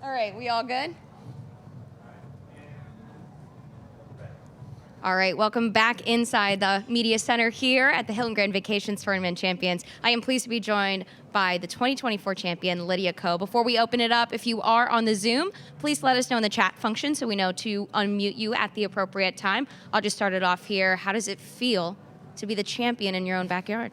All right, we all good? All right, welcome back inside the media center here at the Hilton Grand Vacations Tournament Champions. I am pleased to be joined by the 2024 champion, Lydia Ko. Before we open it up, if you are on the Zoom, please let us know in the chat function so we know to unmute you at the appropriate time. I'll just start it off here. How does it feel to be the champion in your own backyard?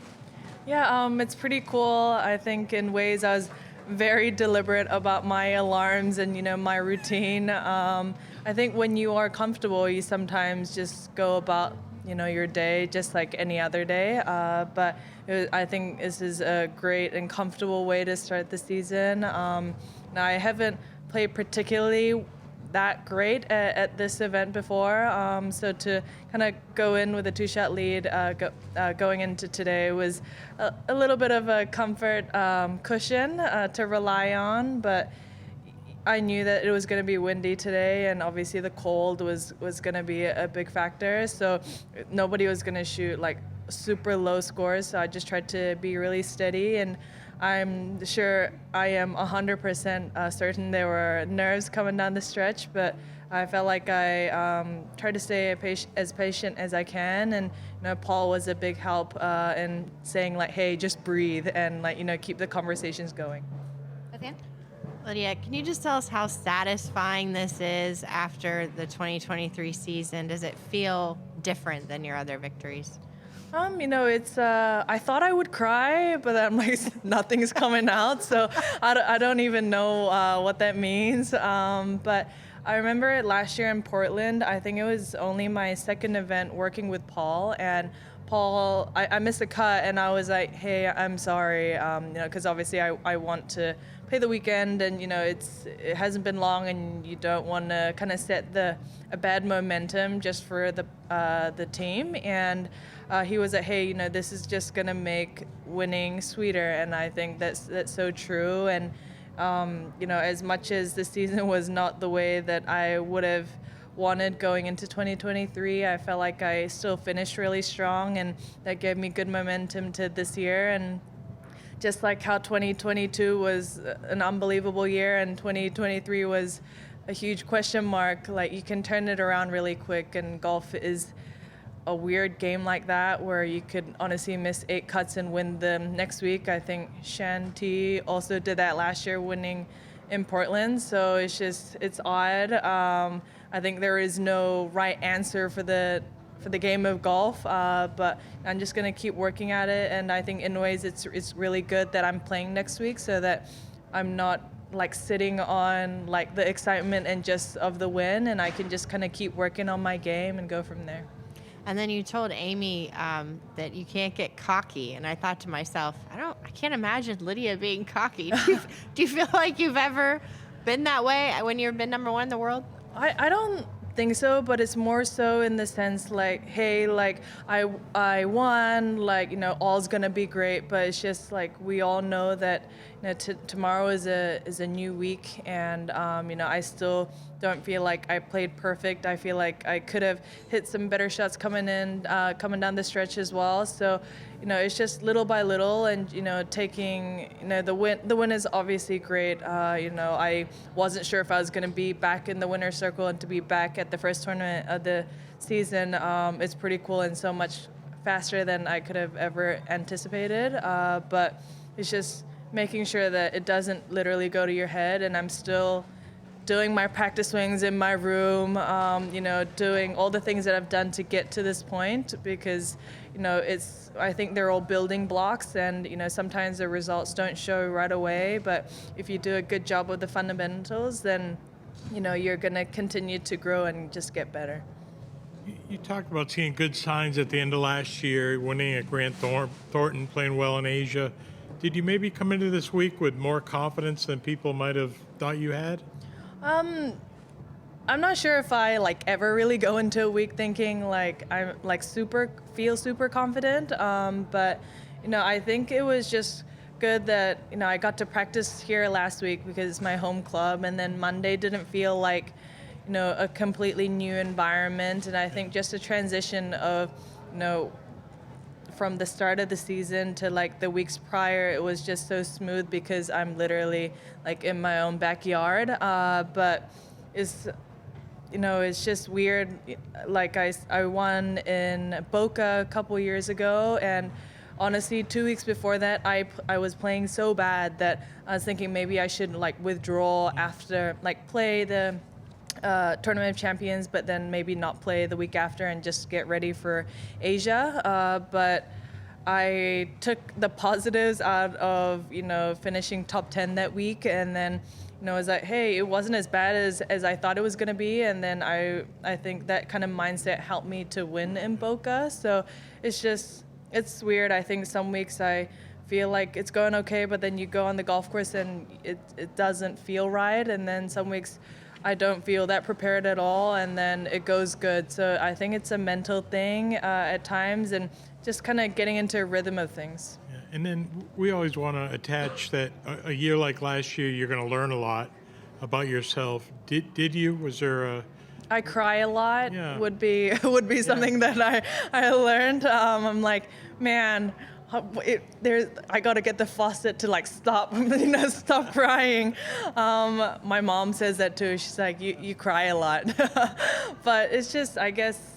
Yeah, it's pretty cool. I think in ways I was very deliberate about my alarms and, my routine. I think when you are comfortable, you sometimes just go about, your day just like any other day. But I think this is a great and comfortable way to start the season. Now, I haven't played particularly that great at this event before. So to kind of go in with a two-shot lead going into today was a little bit of a comfort cushion to rely on, but I knew that it was going to be windy today, and obviously the cold was going to be a big factor. So nobody was going to shoot like super low scores. So I just tried to be really steady, and I'm sure I am 100% certain there were nerves coming down the stretch, but I felt like I tried to stay as patient as I can, and Paul was a big help in saying like, hey, just breathe and keep the conversations going. Lydia, can you just tell us how satisfying this is after the 2023 season? Does it feel different than your other victories? It's, I thought I would cry, but I'm like, nothing's coming out. So I don't even know what that means. But I remember last year in Portland, I think it was only my second event working with Paul, and Paul, I missed a cut, and I was like, hey, I'm sorry, because obviously I want to play the weekend, and it hasn't been long, and you don't want to kind of set a bad momentum just for the team. And he was like, hey, this is just gonna make winning sweeter, and I think that's so true. And as much as the season was not the way that I would have wanted going into 2023, I felt like I still finished really strong, and that gave me good momentum to this year. And just like how 2022 was an unbelievable year and 2023 was a huge question mark, like you can turn it around really quick, and golf is a weird game like that where you could honestly miss 8 cuts and win them next week. I think Shanti also did that last year, winning in Portland. So it's odd. I think there is no right answer for the game of golf, but I'm just gonna keep working at it. And I think in ways it's really good that I'm playing next week, so that I'm not like sitting on like the excitement and just of the win, and I can just kind of keep working on my game and go from there. And then you told Amy that you can't get cocky, and I thought to myself, I can't imagine Lydia being cocky. Do you feel like you've ever been that way when you've been number one in the world? I don't think so, but it's more so in the sense like, hey, like I won, like all's gonna be great, but it's just like we all know that tomorrow is a new week, and I still don't feel like I played perfect. I feel like I could have hit some better shots coming down the stretch as well. So it's just little by little, and taking the win is obviously great. I wasn't sure if I was going to be back in the winner's circle, and to be back at the first tournament of the season, it's pretty cool and so much faster than I could have ever anticipated. But it's just making sure that it doesn't literally go to your head, and I'm still doing my practice swings in my room, doing all the things that I've done to get to this point, because I think they're all building blocks, and sometimes the results don't show right away, but if you do a good job with the fundamentals, then you're going to continue to grow and just get better. You talked about seeing good signs at the end of last year, winning at Grant Thornton, playing well in Asia. Did you maybe come into this week with more confidence than people might have thought you had? I'm not sure if I ever really go into a week thinking I'm feel super confident. But I think it was just good that I got to practice here last week because it's my home club, and then Monday didn't feel like a completely new environment. And I think just a transition of from the start of the season to like the weeks prior, it was just so smooth because I'm literally like in my own backyard. But it's, it's just weird. Like I won in Boca a couple years ago, and honestly, 2 weeks before that, I was playing so bad that I was thinking maybe I should like withdraw after, like play the Tournament of Champions, but then maybe not play the week after and just get ready for Asia. But I took the positives out of, finishing top 10 that week, and then I was like, hey, it wasn't as bad as I thought it was going to be. And then I think that kind of mindset helped me to win in Boca. So it's weird. I think some weeks I feel like it's going okay, but then you go on the golf course and it doesn't feel right. And then some weeks I don't feel that prepared at all, and then it goes good. So I think it's a mental thing at times, and just kind of getting into a rhythm of things. Yeah. And then we always want to attach that a year like last year, you're going to learn a lot about yourself. Did you? Was there a... I cry a lot. Yeah. Would be something that I learned. I'm like, man, I got to get the faucet to like stop, stop crying. My mom says that too. She's like, you cry a lot. But it's just, I guess,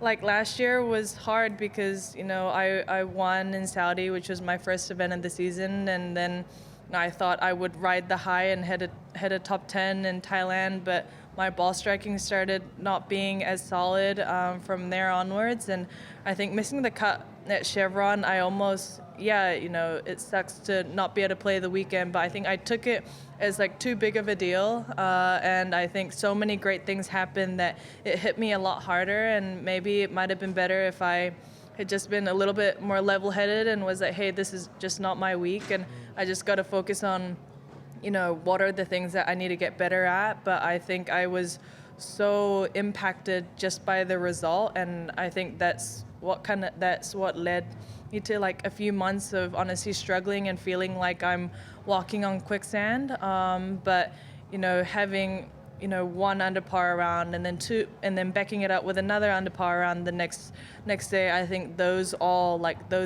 like last year was hard because, I won in Saudi, which was my first event of the season. And then I thought I would ride the high and head a top 10 in Thailand, but my ball striking started not being as solid from there onwards. And I think missing the cut at Chevron, I almost, it sucks to not be able to play the weekend, but I think I took it as like too big of a deal. And I think so many great things happened that it hit me a lot harder, and maybe it might have been better if I had just been a little bit more level-headed and was like, hey, this is just not my week, and I just got to focus on what are the things that I need to get better at. But I think I was so impacted just by the result, and I think that's what led me to like a few months of honestly struggling and feeling like I'm walking on quicksand. But having one under par round and then two, and then backing it up with another under par round the next day, I think those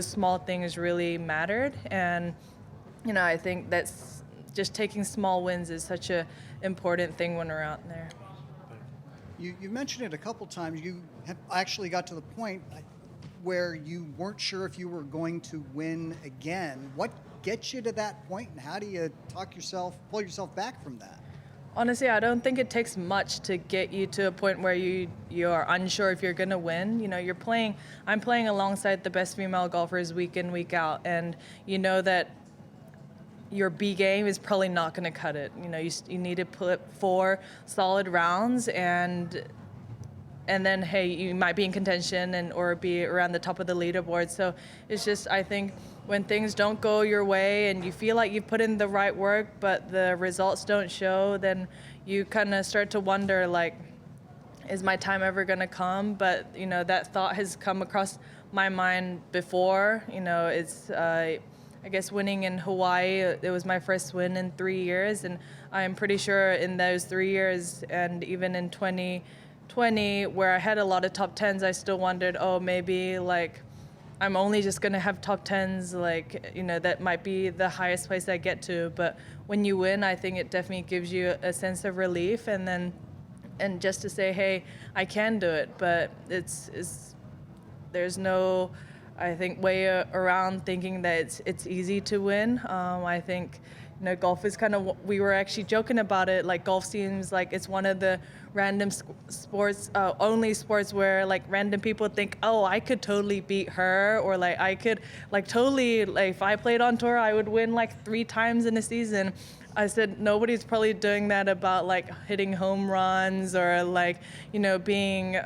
small things really mattered. And I think that's just taking small wins is such a important thing when we're out there. You mentioned it a couple times. You have actually got to the point where you weren't sure if you were going to win again. What gets you to that point, and how do you pull yourself back from that? Honestly, I don't think it takes much to get you to a point where you are unsure if you're going to win. I'm playing alongside the best female golfers week in, week out, and that your B game is probably not going to cut it. You need to put 4 solid rounds, and then, hey, you might be in contention or be around the top of the leaderboard. So it's just, I think when things don't go your way and you feel like you've put in the right work, but the results don't show, then you kind of start to wonder, like, is my time ever going to come? But, that thought has come across my mind before. It's, I guess winning in Hawaii, it was my first win in 3 years, and I'm pretty sure in those 3 years and even in 2020, where I had a lot of top 10s, I still wondered, maybe like I'm only just gonna have top 10s, like, that might be the highest place I get to. But when you win, I think it definitely gives you a sense of relief, and just to say, hey, I can do it. But there's no, I think, way around thinking that it's easy to win. I think, golf is kind of, we were actually joking about it, like golf seems like it's one of the random sports, only sports where like random people think, oh, I could totally beat her, or like I could like totally, like if I played on tour, I would win like 3 times in a season. I said, nobody's probably doing that about like hitting home runs or like, being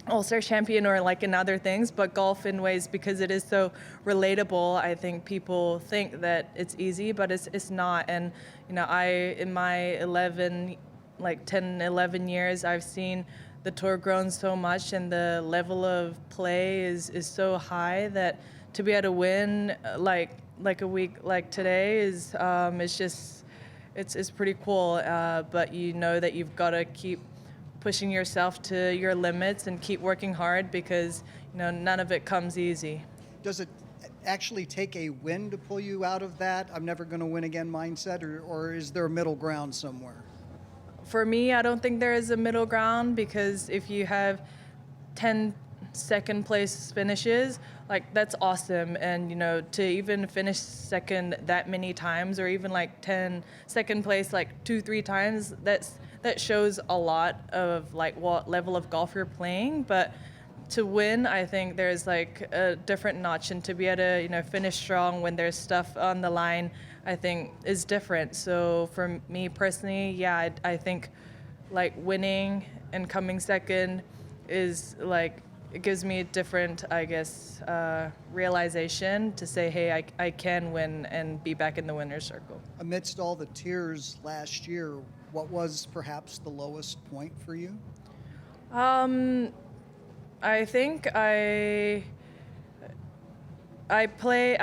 All-Star champion or like in other things, but golf in ways, because it is so relatable, I think people think that it's easy, but it's not. And in my 10, 11 years, I've seen the tour grown so much, and the level of play is so high that to be able to win like a week like today is it's pretty cool. But that you've got to keep pushing yourself to your limits and keep working hard, because none of it comes easy. Does it actually take a win to pull you out of that I'm never going to win again mindset, or is there a middle ground somewhere? For me, I don't think there is a middle ground, because if you have 10 second place finishes, like that's awesome. And to even finish second that many times, or even like 10 second place like 2-3 times, that shows a lot of like what level of golf you're playing. But to win, I think there's like a different notch, and to be able to finish strong when there's stuff on the line, I think is different. So for me personally, yeah, I think like winning and coming second is like, it gives me a different, I guess, realization to say, hey, I can win and be back in the winner's circle. Amidst all the tears last year, what was perhaps the lowest point for you? I think I played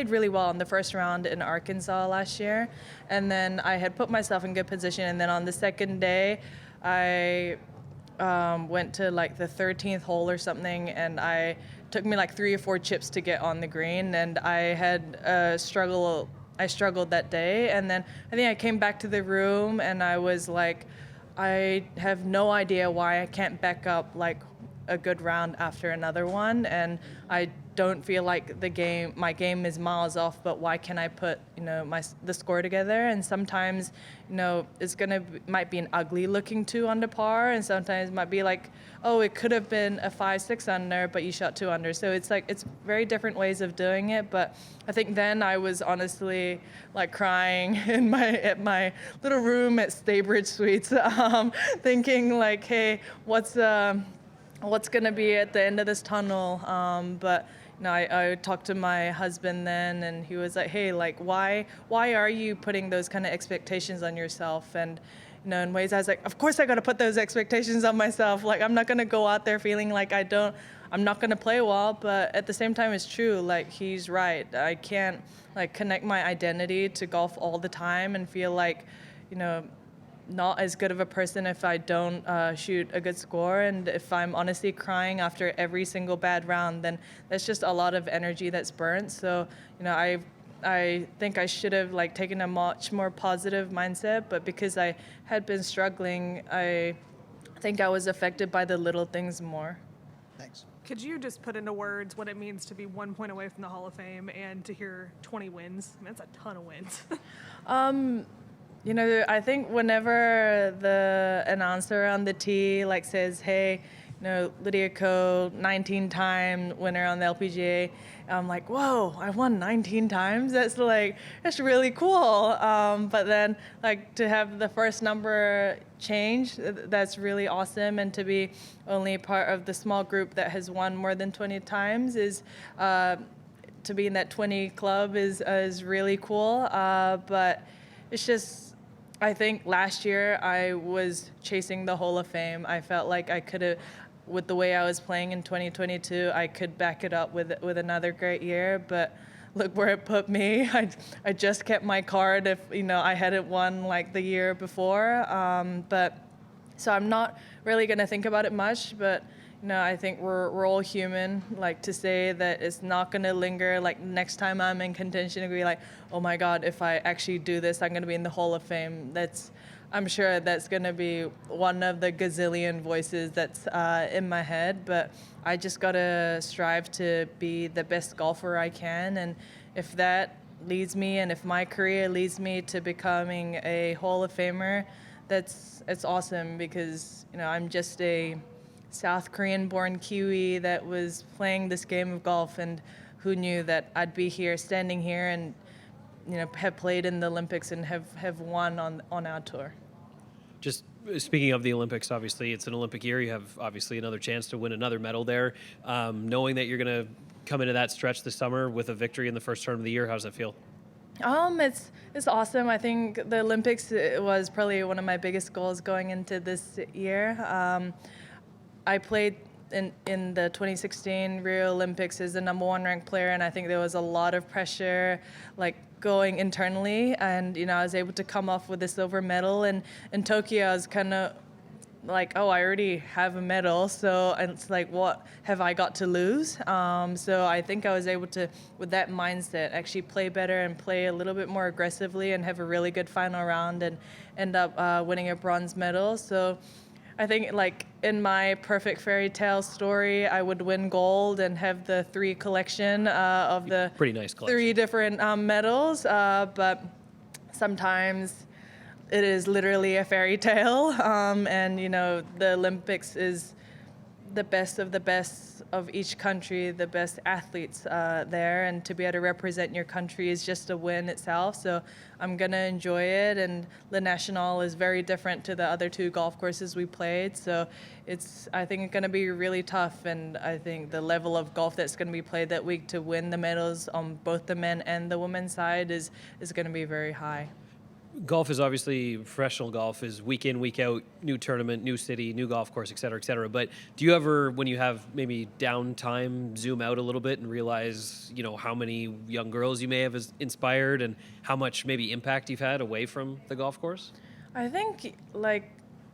really well in the first round in Arkansas last year, and then I had put myself in good position, and then on the second day, I went to like the 13th hole or something, and took me like 3 or 4 chips to get on the green, and I had struggled that day. And then I think I came back to the room, and I was like, I have no idea why I can't back up like a good round after another one, and I don't feel like my game is miles off, but why can't I put the score together? And sometimes it's might be an ugly looking 2 under par, and sometimes it might be like, oh, it could have been a 5-6 under, but you shot 2 under. So it's very different ways of doing it. But I think then I was honestly like crying at my little room at Staybridge Suites, thinking like, hey, what's going to be at the end of this tunnel? But I talked to my husband then, and he was like, hey, like, why are you putting those kind of expectations on yourself? And in ways I was like, of course I got to put those expectations on myself. Like, I'm not going to go out there feeling like I'm not going to play well. But at the same time, it's true. Like, he's right. I can't like connect my identity to golf all the time and feel like, not as good of a person if I don't shoot a good score. And if I'm honestly crying after every single bad round, then that's just a lot of energy that's burnt. So, I think I should have like taken a much more positive mindset, but because I had been struggling, I think I was affected by the little things more. Thanks. Could you just put into words what it means to be 1 point away from the Hall of Fame and to hear 20 wins? I mean, that's a ton of wins. I think whenever the announcer on the tee like says, hey, Lydia Ko, 19-time winner on the LPGA, I'm like, whoa, I won 19 times? That's really cool. But then like to have the first number change, that's really awesome. And to be only part of the small group that has won more than 20 times is, to be in that 20 club is really cool. But it's just, I think last year I was chasing the Hall of Fame. I felt like I could have, with the way I was playing in 2022, I could back it up with another great year. But look where it put me. I just kept my card if I hadn't won like the year before. But so I'm not really gonna think about it much. But I think we're all human. Like, to say that it's not gonna linger. Like, next time I'm in contention, to be like, oh my God, if I actually do this, I'm gonna be in the Hall of Fame. I'm sure that's gonna be one of the gazillion voices that's in my head. But I just gotta strive to be the best golfer I can, and if that leads me, and if my career leads me to becoming a Hall of Famer, it's awesome, because I'm just a South Korean-born Kiwi that was playing this game of golf, and who knew that I'd be here, standing here, and have played in the Olympics and have won on our tour. Just speaking of the Olympics, obviously it's an Olympic year. You have obviously another chance to win another medal there. Knowing that you're going to come into that stretch this summer with a victory in the first tournament of the year, how does that feel? It's awesome. I think the Olympics was probably one of my biggest goals going into this year. I played in the 2016 Rio Olympics as the #1 ranked player, and I think there was a lot of pressure, like going internally, and I was able to come off with a silver medal. And in Tokyo, I was kind of like, oh, I already have a medal, so it's like, what have I got to lose? So I think I was able to, with that mindset, actually play better and play a little bit more aggressively and have a really good final round and end up winning a bronze medal. So I think, like, in my perfect fairy tale story, I would win gold and have the 3 collection of the Pretty nice collection. 3 different medals, but sometimes it is literally a fairy tale, and the Olympics is the best of each country, the best athletes there, and to be able to represent your country is just a win itself. So I'm gonna enjoy it, and Le National is very different to the other 2 golf courses we played. So I think it's gonna be really tough, and I think the level of golf that's gonna be played that week to win the medals on both the men and the women's side is gonna be very high. Golf is obviously, professional golf is week in, week out, new tournament, new city, new golf course, et cetera, et cetera. But do you ever, when you have maybe downtime, zoom out a little bit and realize, how many young girls you may have inspired and how much maybe impact you've had away from the golf course? I think, like,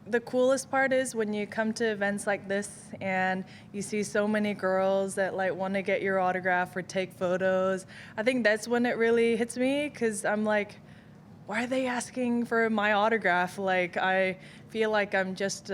the coolest part is when you come to events like this and you see so many girls that like want to get your autograph or take photos. I think that's when it really hits me, because I'm like, why are they asking for my autograph? Like, I feel like I'm just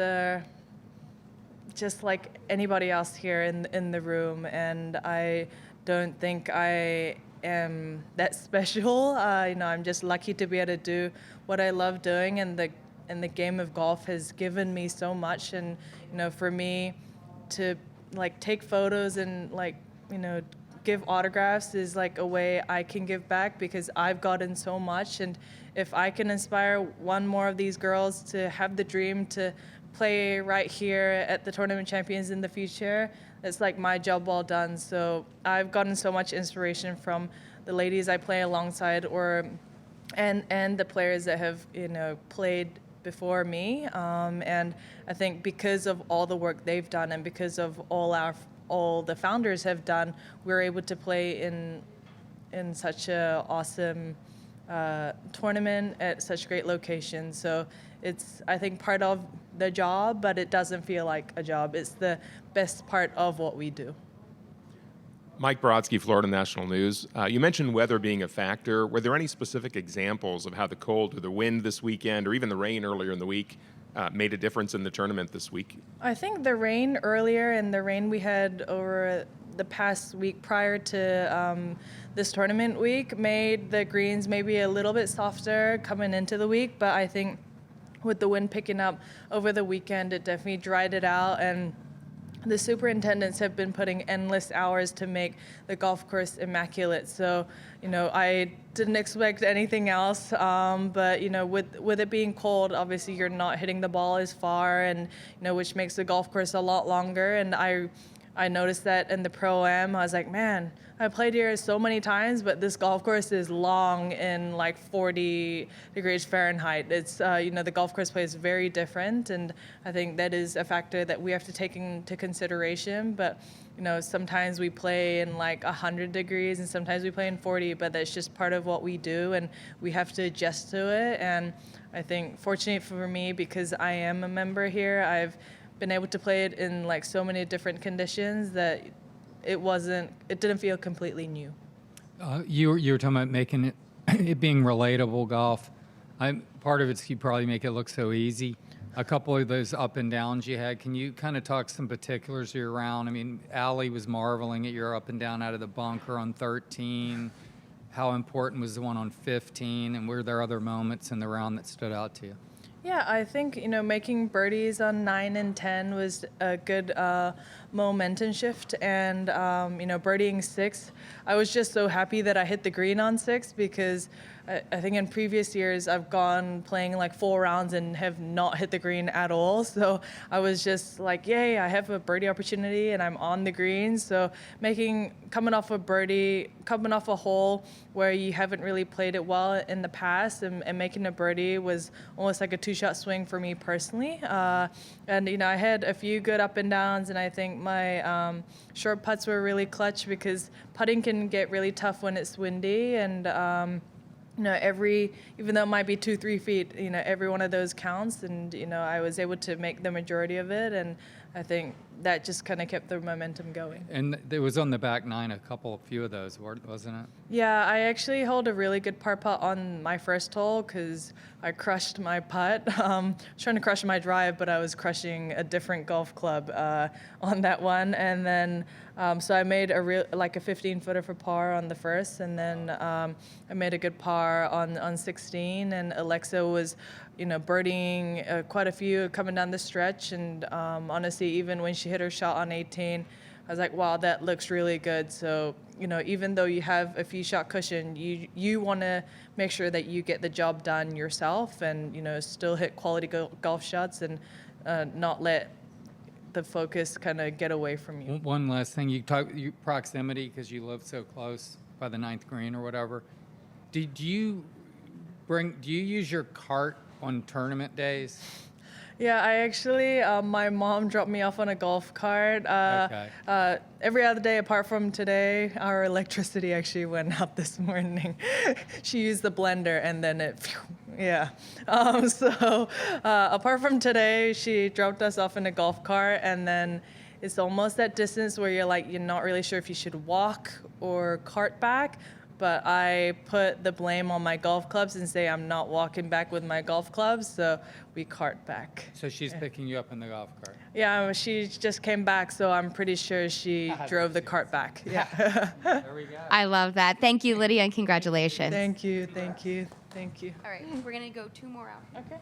like anybody else here in the room, and I don't think I am that special. I'm just lucky to be able to do what I love doing, and the game of golf has given me so much. And for me to like take photos and give autographs is like a way I can give back, because I've gotten so much. And if I can inspire one more of these girls to have the dream to play right here at the Tournament Champions in the future, it's like my job well done. So I've gotten so much inspiration from the ladies I play alongside, and the players that have played before me. And I think because of all the work they've done, and because of all the founders have done, we're able to play in such a awesome tournament at such great locations. So it's, I think, part of the job, but it doesn't feel like a job. It's the best part of what we do. Mike Brodsky, Florida National News. You mentioned weather being a factor. Were there any specific examples of how the cold or the wind this weekend, or even the rain earlier in the week, made a difference in the tournament this week? I think the rain earlier and the rain we had over the past week prior to this tournament week made the greens maybe a little bit softer coming into the week, but I think with the wind picking up over the weekend, it definitely dried it out, and the superintendents have been putting endless hours to make the golf course immaculate. So, I didn't expect anything else, but, with it being cold, obviously you're not hitting the ball as far, and, which makes the golf course a lot longer. And I noticed that in the Pro-Am. I was like, man, I played here so many times, but this golf course is long in like 40 degrees Fahrenheit. It's, the golf course plays very different, and I think that is a factor that we have to take into consideration. But, sometimes we play in like 100 degrees and sometimes we play in 40, but that's just part of what we do, and we have to adjust to it. And I think, fortunate for me, because I am a member here, I've been able to play it in like so many different conditions that it didn't feel completely new. You were talking about making it being relatable golf. Part of it's you probably make it look so easy. A couple of those up and downs you had, can you kind of talk some particulars you're around? I mean, Allie was marveling at your up and down out of the bunker on 13. How important was the one on 15? And were there other moments in the round that stood out to you? Yeah, I think, making birdies on 9 and 10 was a good momentum shift. And, birdieing 6, I was just so happy that I hit the green on 6, because I think in previous years I've gone playing like 4 rounds and have not hit the green at all. So I was just like, yay, I have a birdie opportunity and I'm on the green. So coming off a hole where you haven't really played it well in the past, and making a birdie was almost like a 2-shot swing for me personally. And I had a few good up and downs, and I think my short putts were really clutch because putting can get really tough when it's windy, and even though it might be 2-3 feet, every one of those counts, and I was able to make the majority of it, and I think that just kind of kept the momentum going. And it was on the back nine, a few of those, wasn't it? Yeah, I actually held a really good par putt on my first hole because I crushed my putt. I was trying to crush my drive, but I was crushing a different golf club on that one. And then, so I made a 15-footer for par on the first, and then I made a good par on 16. And Alexa was, birdieing quite a few coming down the stretch. And honestly, even when she hit her shot on 18, I was like, wow, that looks really good. So, even though you have a few shot cushion, you want to make sure that you get the job done yourself and, still hit quality golf shots and not let the focus kind of get away from you. One last thing, you proximity because you live so close by the ninth green or whatever. Do you use your cart on tournament days? Yeah, I actually, my mom dropped me off on a golf cart. Every other day apart from today, our electricity actually went out this morning. She used the blender and then apart from today, she dropped us off in a golf cart, and then it's almost that distance where you're not really sure if you should walk or cart back. But I put the blame on my golf clubs and say I'm not walking back with my golf clubs, so we cart back. So she's picking you up in the golf cart? Yeah, she just came back, so I'm pretty sure she drove the cart back. Yeah. There we go. I love that. Thank you, Lydia, and congratulations. Thank you. All All right, we're going to go 2 more out. Okay.